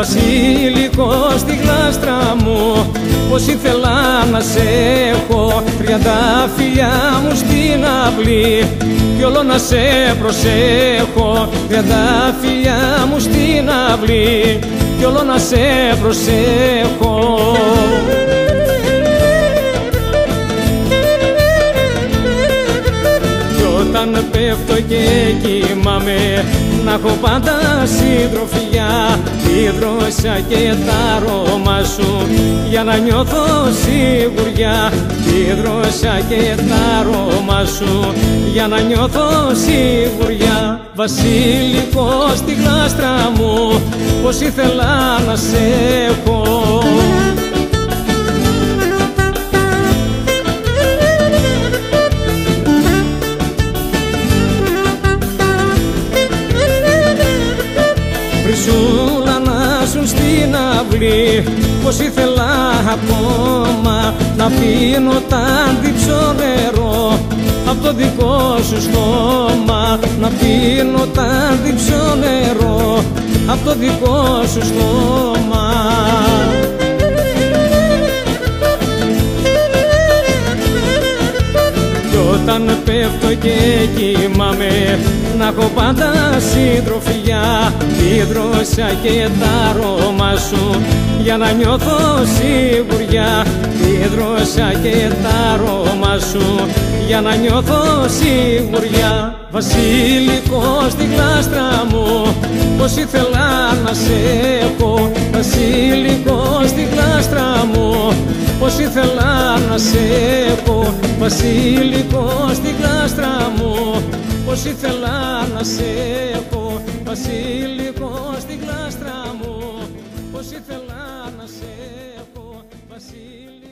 βασίλικο στη γλάστρα μου, πως ήθελα να σε έχω, τριαντάφυλλα μου στην αυλή κι όλο να σε προσέχω, τριαντάφυλλα μου στην αυλή κι όλο να σε προσέχω. Όταν πέφτω και κοιμάμαι, να έχω πάντα συντροφιά, τη δρόσα και τα αρώμα σου, για να νιώθω σιγουριά, τη δρόσα και τα αρώμα σου, για να νιώθω σιγουριά. Βασίλικο στη γλάστρα μου, πως ήθελα να σε έχω. Βρυσούλα να σου στην αυλή, πως ήθελα ακόμα να πίνω τ' αντίψω νερό απ' το δικό σου στόμα, να πίνω τ' αντίψω νερό απ' το δικό σου στόμα. Όταν πέφτω και κοιμάμαι, να έχω πάντα συντροφιά, τη δρόσα και τα αρώμα σου, για να νιώθω σιγουριά, τη δρόσα και τα αρώμα σου, για να νιώθω σιγουριά. Βασίλικο στη γλάστρα μου, πως ήθελα να σε έχω, βασίλικο στη γλάστρα μου, πως ήθελα να σε έχω, βασίλικο στη γλάστρα μου, πως ήθελα να σε έχω, βασίλικο στη γλάστρα μου, πως ήθελα να σε έχω, βασίλικο.